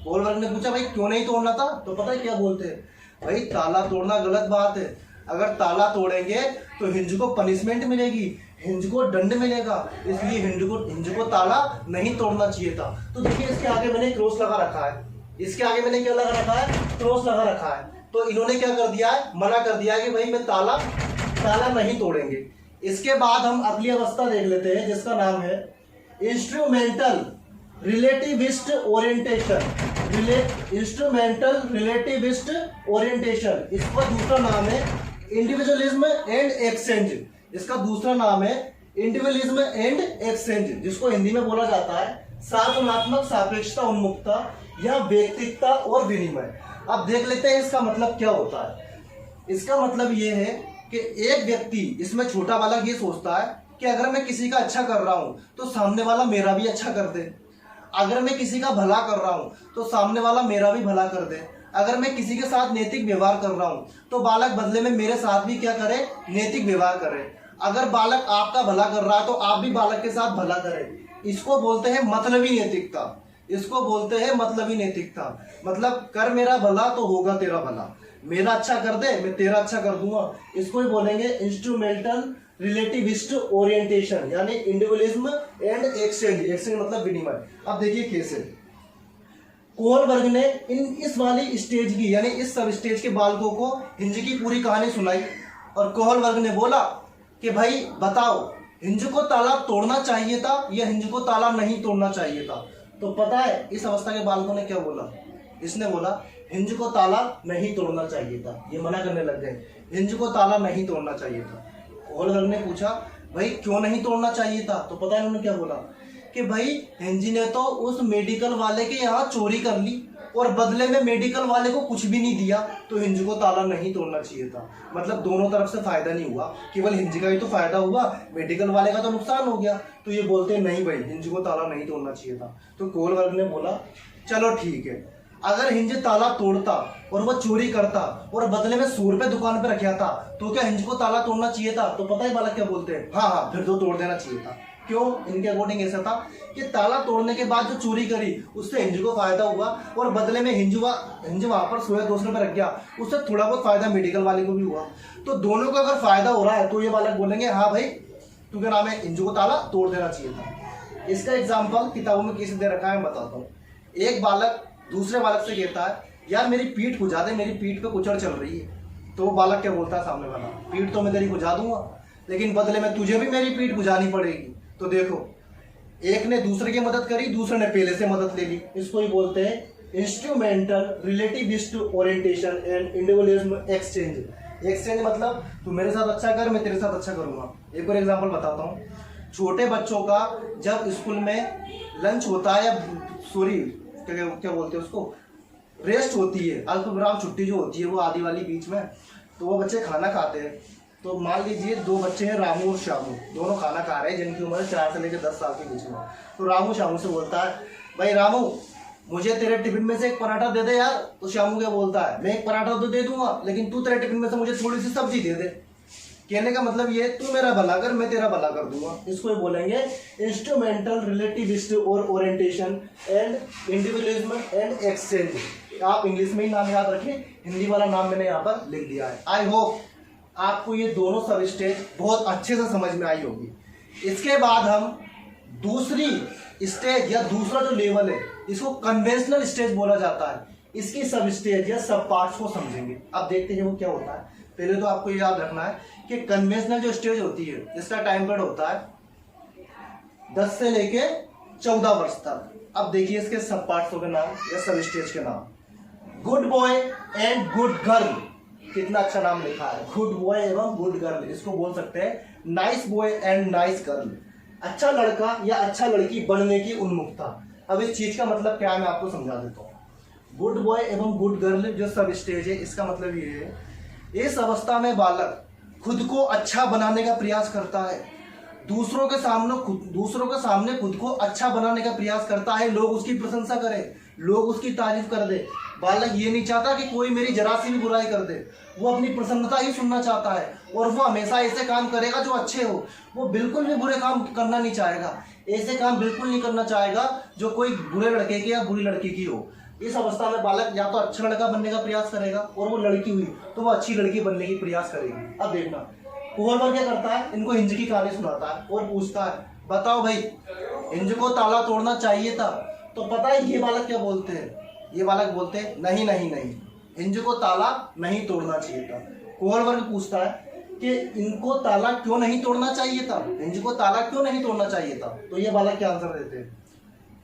कोहल वर्ग ने पूछा भाई क्यों नहीं तोड़ना था, तो पता है क्या बोलते हैं? भाई ताला तोड़ना गलत बात है, अगर ताला तोड़ेंगे तो हिंज को पनिशमेंट मिलेगी, हिंज को दंड मिलेगा, इसलिए हिंज को ताला नहीं तोड़ना चाहिए था। तो देखिए इसके आगे मैंने क्रॉस लगा रखा है, इसके आगे मैंने क्या लगा रखा है? क्रॉस लगा रखा है। तो इन्होंने क्या कर दिया है? मना कर दिया है कि भाई मैं ताला नहीं तोड़ेंगे। इसके बाद हम अगली अवस्था देख लेते हैं जिसका नाम है instrumental relativist orientation. Instrumental relativist orientation, इसका दूसरा नाम है इंडिविजुअलिज्म एंड एक्सचेंज। इसका दूसरा नाम है इंडिविजुअलिज्म एंड एक्सचेंज, जिसको हिंदी में बोला जाता है साधनात्मक सापेक्षता उन्मुखता या व्यक्तिकता और विनिमय। अब देख लेते हैं इसका मतलब क्या होता है। इसका मतलब ये है कि एक व्यक्ति, इसमें छोटा बालक ये सोचता है कि अगर मैं किसी का अच्छा कर रहा हूं तो सामने वाला मेरा भी अच्छा कर दे, अगर मैं किसी का भला कर रहा हूं तो सामने वाला मेरा भी भला कर दे, अगर मैं किसी के साथ नैतिक व्यवहार कर रहा हूं तो बालक बदले में मेरे साथ भी क्या करे? नैतिक व्यवहार करे। अगर बालक आपका भला कर रहा है तो आप भी बालक के साथ भला करें। इसको बोलते हैं मतलबी नैतिकता, इसको बोलते हैं मतलबी नैतिकता। मतलब कर मेरा भला तो होगा तेरा भला, मेरा अच्छा कर दे मैं तेरा अच्छा कर दूंगा। इसको ही बोलेंगे इंस्ट्रूमेंटल रिलेटिविस्ट ओरिएंटेशन यानी इंडिविजुअलिज्म एंड एक्सचेंज। एक्सचेंज मतलब विनिमय। अब देखिए कैसे कोहल वर्ग ने इस वाली स्टेज की यानी इस सब स्टेज के बालकों को हिंज की पूरी कहानी सुनाई, और कोहल वर्ग ने बोला कि भाई बताओ हिंज को ताला तोड़ना चाहिए था या हिंज को ताला नहीं तोड़ना चाहिए था? तो पता है इस अवस्था के बालकों ने क्या बोला? इसने बोला हिंज को ताला नहीं तोड़ना चाहिए था। ये मना करने लग गए, हिंज को ताला नहीं तोड़ना चाहिए था। कोहल वर्ग ने पूछा भाई क्यों नहीं तोड़ना चाहिए था? तो पता है उन्होंने क्या बोला कि भाई हिंज ने तो उस मेडिकल वाले के यहाँ चोरी कर ली और बदले में मेडिकल वाले को कुछ भी नहीं दिया, तो हिंज को ताला नहीं तोड़ना चाहिए था। मतलब दोनों तरफ से फायदा नहीं हुआ, केवल हिंज का ही तो फायदा हुआ, मेडिकल वाले का तो नुकसान हो गया। तो ये बोलते हैं नहीं भाई हिंज को ताला नहीं तोड़ना चाहिए था। तो कोहल वर्ग ने बोला चलो ठीक है, अगर हिंज ताला तोड़ता और वो चोरी करता और बदले में 100 रुपए दुकान पे रखा था तो क्या हिंज को ताला तोड़ना चाहिए था? तो पता है बालक क्या बोलते हैं? हाँ फिर तो तोड़ देना चाहिए था। क्यों? इनके अकॉर्डिंग ऐसा था कि ताला तोड़ने के बाद जो चोरी करी उससे हिंज को फायदा हुआ, और बदले में हिंज वहां पर 100-200 रुपए रख गया, उससे थोड़ा बहुत फायदा मेडिकल वाले को भी हुआ। तो दोनों को अगर फायदा हो रहा है तो ये बालक बोलेंगे हाँ भाई तू क्या नाम है, हिंज को ताला तोड़ देना चाहिए था। इसका एग्जाम्पल किताबों में कैसे दे रखा है मैं बताता हूँ। एक बालक दूसरे बालक से कहता है यार मेरी पीठ बुझा दे, मेरी पीठ पे कुचड़ चल रही है। तो वो बालक क्या बोलता है सामने वाला, पीठ तो मैं तेरी बुझा दूंगा लेकिन बदले में तुझे भी मेरी पीठ बुझानी पड़ेगी। तो देखो एक ने दूसरे की मदद करी, दूसरे ने पहले से मदद ले ली। इसको ही बोलते हैं instrumental relativist orientation and individualism exchange. Exchange मतलब तू मेरे साथ अच्छा कर मैं तेरे साथ अच्छा करूंगा। एक और एग्जांपल बताता हूँ। छोटे बच्चों का जब स्कूल में लंच होता है या सॉरी क्या बोलते हैं उसको, रेस्ट होती है, अल्प विराम छुट्टी जो होती है वो आधी वाली बीच में, तो वो बच्चे खाना खाते हैं। तो मान लीजिए 2 बच्चे हैं, रामू और श्यामू, दोनों खाना खा रहे हैं जिनकी उम्र 4 से लेकर 10 साल के बीच में। तो रामू श्यामू से बोलता है, भाई रामू मुझे तेरे टिफिन में से एक पराठा दे दे यार। तो श्यामू क्या बोलता है, मैं एक पराठा तो दे दूंगा, लेकिन तू तेरे टिफिन में से मुझे थोड़ी सी सब्जी दे दे। कहने का मतलब ये, तू मेरा भला कर, मैं तेरा भला कर दूंगा। इसको बोलेंगे इंस्ट्रूमेंटल रिलेटिविस्ट और orientation and individualism and exchange. आप इंग्लिश में ही नाम याद रखें, हिंदी वाला नाम मैंने यहाँ पर लिख दिया है। आई होप आपको ये दोनों सब स्टेज बहुत अच्छे से समझ में आई होगी। इसके बाद हम दूसरी स्टेज या दूसरा जो लेवल है, इसको कन्वेंशनल स्टेज बोला जाता है, इसकी सब स्टेज या सब पार्ट्स को समझेंगे। अब देखते हैं वो क्या होता है। पहले तो आपको याद रखना है कि कन्वेंशनल जो स्टेज होती है इसका टाइम पीरियड होता है 10 से लेके 14 वर्ष तक। अब देखिए इसके सब पार्ट्सों के नाम या सब स्टेज के नाम। Good boy and good girl, कितना अच्छा नाम लिखा है, गुड बॉय एवं गुड गर्ल। इसको बोल सकते हैं nice boy and nice girl. अच्छा लड़का या अच्छा लड़की बनने की उन्मुखता। अब इस चीज का मतलब क्या है मैं आपको समझा देता हूँ। गुड बॉय एवं गुड गर्ल जो सब स्टेज है, इसका मतलब ये है, इस अवस्था में बालक खुद को अच्छा बनाने का प्रयास करता है, दूसरों के सामने खुद को अच्छा बनाने का प्रयास करता है, लोग उसकी प्रशंसा करें, लोग उसकी तारीफ कर दे। बालक ये नहीं चाहता कि कोई मेरी जरा सी भी बुराई कर दे, वो अपनी प्रसन्नता ही सुनना चाहता है, और वो हमेशा ऐसे काम करेगा जो अच्छे हो। वो बिल्कुल भी बुरे काम करना नहीं चाहेगा, ऐसे काम बिल्कुल नहीं करना चाहेगा जो कोई बुरे लड़के की या बुरी लड़की की हो। इस अवस्था में बालक या तो अच्छा लड़का बनने का प्रयास करेगा, और वो लड़की हुई तो वो अच्छी लड़की बनने की प्रयास करेगी। अब देखना कोहलवर क्या करता है, इनको हिंज की कहानी सुनाता है और पूछता है, बताओ भाई हिंज को ताला तोड़ना चाहिए था। तो पता है ये बालक क्या बोलते हैं, ये बालक बोलते हैं नहीं नहीं नहीं, हिंज को ताला नहीं तोड़ना चाहिए था। कोहलवर पूछता है कि इनको ताला क्यों नहीं तोड़ना चाहिए था, हिंज को ताला क्यों नहीं तोड़ना चाहिए था। तो ये बालक क्या आंसर देते हैं,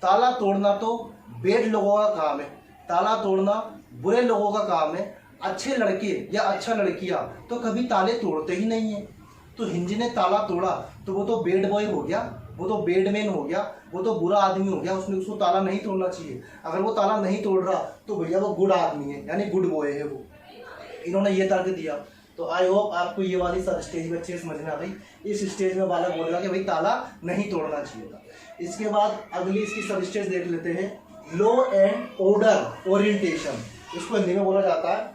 ताला तोड़ना तो बेड लोगों का काम है, ताला तोड़ना बुरे लोगों का काम है, अच्छे लड़के या अच्छा लड़कियां तो कभी ताले तोड़ते ही नहीं है। तो हिंज ने ताला तोड़ा तो वो तो बेड बॉय हो गया, वो तो बेडमैन हो गया, वो तो बुरा आदमी हो गया, उसको ताला नहीं तोड़ना चाहिए। अगर वो ताला नहीं तोड़ रहा तो भैया वो गुड आदमी है, यानी गुड बॉय है वो। इन्होंने ये तर्क दिया। तो आई होप आपको ये वाली सब स्टेज में अच्छे समझ में आ गई। इस स्टेज में बालक बोलेगा कि भाई ताला नहीं तोड़ना चाहिए था। इसके बाद अगली इसकी सब स्टेज देख लेते हैं, लॉ एंड ऑर्डर ओरिएंटेशन। इसको हिंदी में बोला जाता है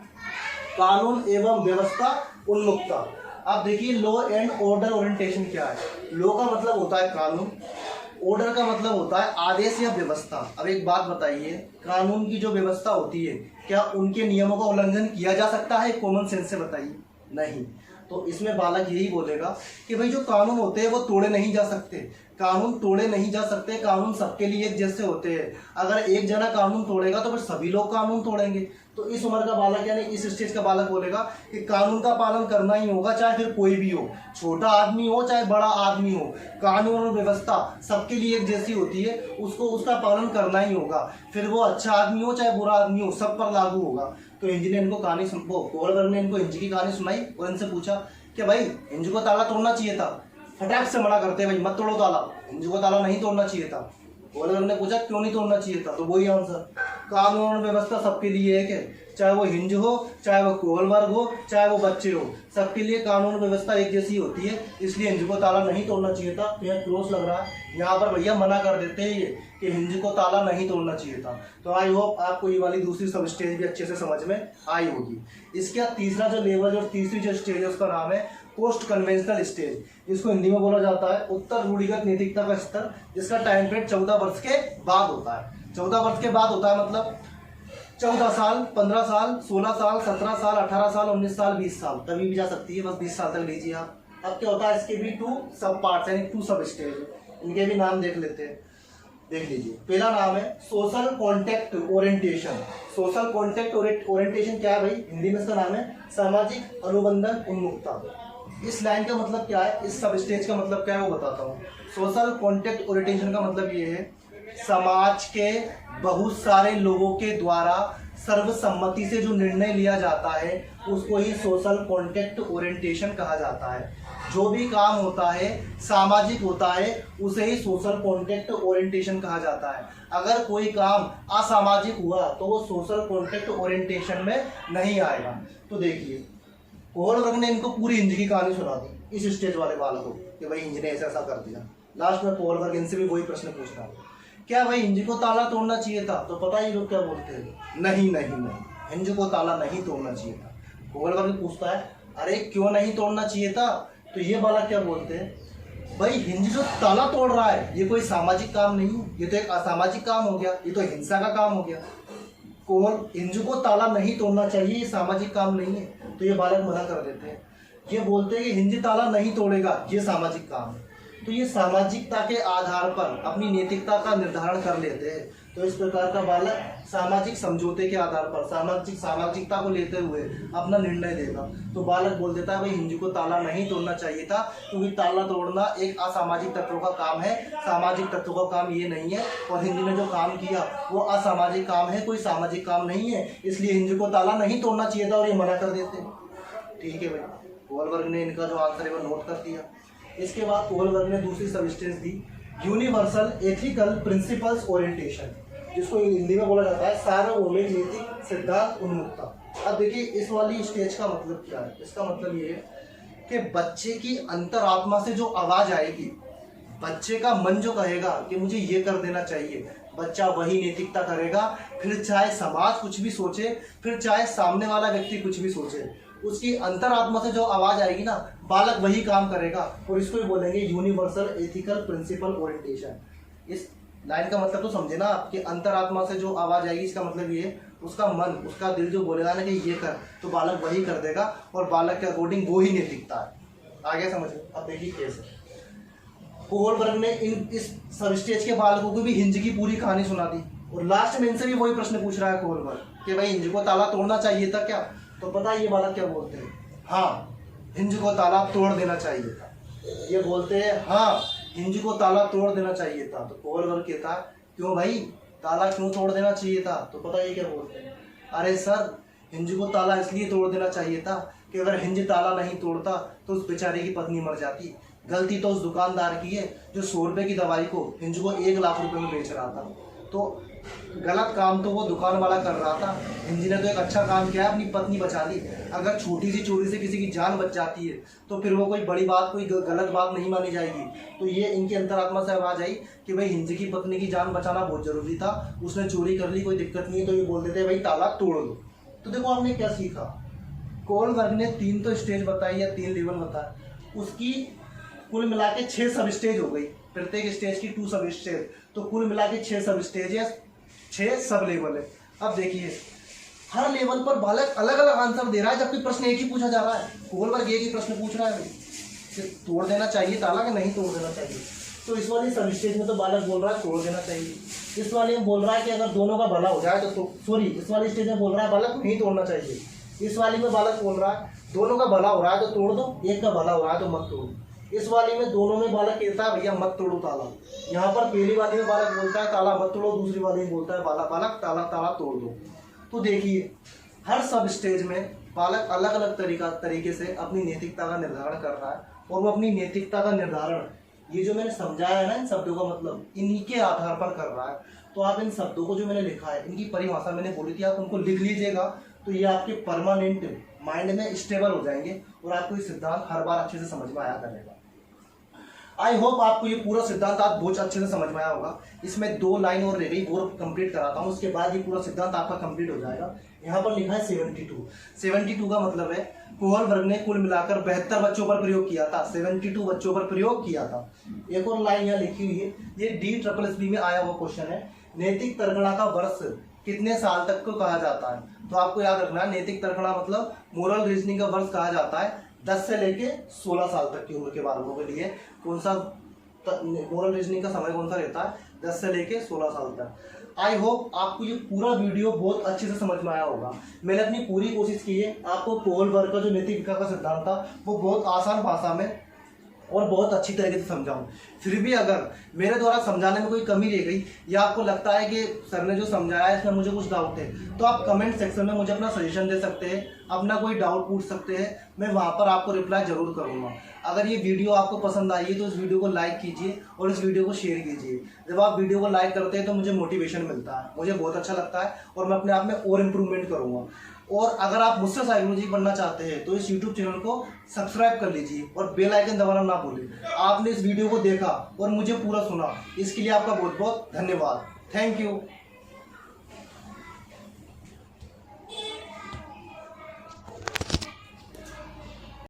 कानून एवं व्यवस्था उन्मुखता। अब देखिए लॉ एंड ऑर्डर ओरिएंटेशन क्या है। लॉ का मतलब होता है कानून, ऑर्डर का मतलब होता है आदेश या व्यवस्था। अब एक बात बताइए, कानून की जो व्यवस्था होती है क्या उनके नियमों का उल्लंघन किया जा सकता है? कॉमन सेंस से बताइए, नहीं। तो इसमें बालक यही बोलेगा कि भाई जो कानून होते हैं वो तोड़े नहीं जा सकते, कानून तोड़े नहीं जा सकते, कानून सबके लिए एक जैसे होते हैं। अगर एक जना कानून तोड़ेगा तो फिर सभी लोग कानून तोड़ेंगे। तो इस उम्र का बालक यानी इस स्टेज का बालक बोलेगा कि कानून का पालन करना ही होगा, चाहे फिर कोई भी हो, छोटा आदमी हो चाहे बड़ा आदमी हो। कानून और व्यवस्था सबके लिए एक जैसी होती है, उसको उसका पालन करना ही होगा, फिर वो अच्छा आदमी हो चाहे बुरा आदमी हो, सब पर लागू होगा। तो हिंज ने इनको कहानी कोहलवर ने इनको हिंज की कहानी सुनाई और इनसे पूछा कि भाई हिंज को ताला तोड़ना चाहिए था। फटाक से मना करते भाई मत तोड़ो ताला, हिंज को ताला नहीं तोड़ना चाहिए था। कोहलवर ने पूछा क्यों नहीं तोड़ना चाहिए था, तो वही आंसर, कानून और व्यवस्था सबके लिए एक है, चाहे वो हिंज हो चाहे वो कोहलवर हो चाहे वो बच्चे हो, सबके लिए कानून व्यवस्था एक जैसी होती है, इसलिए हिंज को ताला नहीं तोड़ना चाहिए था। तो यहाँ क्लोज लग रहा है, यहाँ पर भैया मना कर देते हैं ये कि हिंज को ताला नहीं तोड़ना चाहिए था। तो आई होप आपको ये वाली दूसरी सब स्टेज भी अच्छे से समझ में आई होगी। इसका तीसरा जो लेवल और तीसरी जो स्टेज है उसका नाम है पोस्ट कन्वेंशनल स्टेज। इसको हिंदी में बोला जाता है उत्तर रूढ़िगत नैतिकता का स्तर, जिसका टाइम पीरियड 14 वर्ष के बाद होता है। 14 वर्ष के बाद होता है मतलब 14 साल, 15 साल, 16 साल, 17 साल, 18 साल, 19 साल, 20 साल, कभी भी जा सकती है, बस 20 साल तक लीजिए आप। अब क्या होता है, इसके भी 2 सब पार्ट्स यानी 2 सब स्टेज, इनके भी नाम देख लेते हैं, देख लीजिए। पहला नाम है social contact orientation. Social contact orientation क्या है भाई, हिंदी में इसका नाम है सामाजिक अनुबंधन उन्मुखता। इस लाइन का मतलब क्या है, इस सब स्टेज का मतलब क्या है वो बताता हूँ। सोशल कॉन्टेक्ट ओरिएंटेशन का मतलब ये है समाज के बहुत सारे लोगों के द्वारा सर्वसम्मति से जो निर्णय लिया जाता है उसको ही सोशल कॉन्टेक्ट ओरिएंटेशन कहा जाता है। जो भी काम होता है सामाजिक होता है उसे ही सोशल कॉन्टेक्ट ओरिएंटेशन कहा जाता है। अगर कोई काम असामाजिक हुआ तो वो सोशल कॉन्टेक्ट ओरिएंटेशन में नहीं आएगा। तो देखिए कोहलबर्ग ने इनको पूरी हिंज की कहानी सुना दी इस स्टेज वाले बालक को कि भाई हिंज ने ऐसा ऐसा कर दिया। लास्ट में कोहलबर्ग इनसे भी वही प्रश्न पूछ रहा है, क्या भाई हिंज को ताला तोड़ना चाहिए था? तो पता ही लोग क्या बोलते हैं, नहीं नहीं नहीं, हिंज को ताला नहीं तोड़ना चाहिए था। कोहलबर्ग पूछता है अरे क्यों नहीं तोड़ना चाहिए था? तो ये बालक क्या बोलते हैं, भाई हिंज जो ताला तोड़ रहा है ये कोई सामाजिक काम नहीं है, ये तो एक असामाजिक काम हो गया, ये तो हिंसा का काम हो गया। हिंज को ताला नहीं तोड़ना चाहिए, ये सामाजिक काम नहीं है। तो ये बालक मना कर देते हैं, ये बोलते हैं कि हिंज ताला नहीं तोड़ेगा, ये सामाजिक काम है। तो ये सामाजिकता के आधार पर अपनी नैतिकता का निर्धारण कर लेते हैं। तो इस प्रकार का बालक सामाजिक समझौते के आधार पर सामाजिकता को लेते हुए अपना निर्णय देगा। तो बालक बोल देता है भाई हिंज को ताला नहीं तोड़ना चाहिए था, क्योंकि ताला तोड़ना एक असामाजिक तत्वों का काम है, सामाजिक तत्वों का काम ये नहीं है। और हिंज ने जो काम किया वो असामाजिक काम है, कोई सामाजिक काम नहीं है, इसलिए हिंज को ताला नहीं तोड़ना चाहिए था और ये मना कर देते। ठीक है भाई, कोहलबर्ग ने इनका जो आंसर है वो नोट कर दिया। इसके बाद कोहलबर्ग ने दूसरी सब स्टेज दी, यूनिवर्सल एथिकल प्रिंसिपल्स ओरिएंटेशन, जिसको हिंदी में बोला जाता है सार्वभौमिक नैतिक सिद्धांत उन्मुखता। अब देखिए इस वाली स्टेज का मतलब क्या है, इसका मतलब ये है कि बच्चे की अंतरात्मा से जो आवाज आएगी, बच्चे का मन जो कहेगा कि मुझे ये कर देना चाहिए, बच्चा वही नैतिकता करेगा। फिर चाहे समाज कुछ भी सोचे, फिर चाहे सामने वाला व्यक्ति कुछ भी सोचे, उसकी अंतरात्मा से जो आवाज आएगी ना, बालक वही काम करेगा। और इसको ही बोलेंगे यूनिवर्सल एथिकल प्रिंसिपल ओरिएंटेशन। इस लाइन का मतलब तो समझे ना, आपके अंतरात्मा से जो आवाज आएगी, इसका मतलब ये उसका मन, उसका दिल जो बोलेगा ना कि ये कर, तो बालक वही कर देगा और बालक के अकॉर्डिंग वो ही नैतिकता है। आगे समझे। अब देखिए कैसे कोहलबर्ग ने इस सब स्टेज के बालकों को भी हिंज की पूरी कहानी सुना दी। और लास्ट में इनसे भी वही प्रश्न पूछ रहा है कोहलबर्ग कि भाई हिंज को ताला तोड़ना चाहिए था क्या? तो पता है ये बालक क्या बोलते हैं, हाँ हिंज को ताला तोड़ देना चाहिए था। ये बोलते हैं हाँ हिंज को ताला तोड़ देना चाहिए था। तो कोहलबर्ग कहता है क्यों भाई, ताला क्यों तोड़ देना चाहिए था? तो पता ये क्या बोलते हैं, अरे सर हिंज को ताला इसलिए तोड़ देना चाहिए था कि अगर हिंज ताला नहीं तोड़ता तो उस बेचारे की पत्नी मर जाती। गलती तो उस दुकानदार की है जो 100 रुपये की दवाई को हिंज को 1 लाख रुपए में बेच रहा था। तो गलत काम तो वो दुकान वाला कर रहा था, हिंज ने तो एक अच्छा काम किया, अपनी पत्नी बचा ली। अगर छोटी सी चोरी से किसी की जान बच जाती है तो फिर वो कोई बड़ी बात, कोई गलत बात नहीं मानी जाएगी। तो ये इनकी अंतरात्मा से आवाज आई कि भाई हिंज की पत्नी की जान बचाना बहुत जरूरी था, उसने चोरी कर ली, कोई दिक्कत नहीं है। तो ये बोल देते भाई ताला तोड़ दो। तो देखो आपने क्या सीखा, कोहलबर्ग ने 3 तो स्टेज बताई या 3 लेवल बताया, उसकी कुल मिला के 6 सब स्टेज हो गई, प्रत्येक स्टेज की 2 सब स्टेज, तो कुल मिला के 6 सब स्टेज है, 6 सब लेवल है। अब देखिए हर लेवल पर बालक अलग अलग आंसर दे रहा है, जबकि प्रश्न एक ही पूछा जा रहा है। कोहलबर्ग एक ही प्रश्न पूछ रहा है कि तोड़ देना चाहिए ताला कि नहीं तोड़ देना चाहिए। तो इस वाली सब स्टेज में तो बालक बोल रहा है तोड़ देना चाहिए, इस वाले में बोल रहा है कि अगर दोनों का भला हो जाए तो सॉरी, इस वाली स्टेज में बोल रहा है बालक नहीं तोड़ना चाहिए, इस वाली में बालक बोल रहा है दोनों का भला हो रहा है तो तोड़ दो, एक का भला हो रहा है तो मत तोड़ो। इस वाली में दोनों में बालक कहता है भैया मत तोड़ो ताला। यहाँ पर पहली वाली में बालक बोलता है ताला मत तोड़ो, दूसरी वाली में बोलता है बालक ताला तोड़ दो। तो देखिए हर सब स्टेज में बालक अलग अलग तरीके से अपनी नैतिकता का निर्धारण कर रहा है, और वो अपनी नैतिकता का निर्धारण, ये जो मैंने समझाया है ना इन शब्दों का मतलब, इन्हीं के आधार पर कर रहा है। तो आप इन शब्दों को जो मैंने लिखा है, इनकी परिभाषा मैंने बोली थी, आप उनको लिख लीजिएगा, तो ये आपके परमानेंट माइंड में स्टेबल हो जाएंगे और आपको ये सिद्धांत हर बार अच्छे से समझ में आया करेगा। आई होप आपको ये पूरा सिद्धांत आज बहुत अच्छे से समझ में आया होगा। इसमें 2 लाइन और रह गई, वो कंप्लीट कराता हूँ, उसके बाद ये पूरा सिद्धांत आपका कंप्लीट हो जाएगा। यहाँ पर लिखा है 72 का मतलब है कोहलबर्ग ने कुल मिलाकर 72 बच्चों पर प्रयोग किया था, 72 बच्चों पर प्रयोग किया था। एक और लाइन यहाँ लिखी हुई है, ये DSSB में आया हुआ क्वेश्चन है, नैतिक तर्कणा का वर्ष कितने साल तक को कहा जाता है? तो आपको याद रखना है नैतिक तर्कणा मतलब मोरल रीजनिंग का वर्ष कहा जाता है 10 से लेके 16 साल तक की उम्र के बालकों के लिए। कौन सा मोरल रीजनिंग का समय कौन सा रहता है? 10 से लेके 16 साल तक। आई होप आपको ये पूरा वीडियो बहुत अच्छे से समझ में आया होगा। मैंने अपनी पूरी कोशिश की है आपको कोहलबर्ग का जो नैतिक विकास का सिद्धांत था वो बहुत आसान भाषा में और बहुत अच्छी तरीके से समझाऊं। फिर भी अगर मेरे द्वारा समझाने में कोई कमी रह गई या आपको लगता है कि सर ने जो समझाया है इसमें मुझे कुछ डाउट है, तो आप कमेंट सेक्शन में मुझे अपना सजेशन दे सकते हैं, अपना कोई डाउट पूछ सकते हैं, मैं वहाँ पर आपको रिप्लाई जरूर करूँगा। अगर ये वीडियो आपको पसंद आई है तो इस वीडियो को लाइक कीजिए और इस वीडियो को शेयर कीजिए। जब आप वीडियो को लाइक करते हैं तो मुझे मोटिवेशन मिलता है, मुझे बहुत अच्छा लगता है और मैं अपने आप में और इम्प्रूवमेंट करूँगा। और अगर आप मुझसे साइकोलॉजी बनना चाहते हैं तो इस यूट्यूब चैनल को सब्सक्राइब कर लीजिए और बेल आइकन दबाना ना भूलें। आपने इस वीडियो को देखा और मुझे पूरा सुना, इसके लिए आपका बहुत बहुत धन्यवाद। Thank you.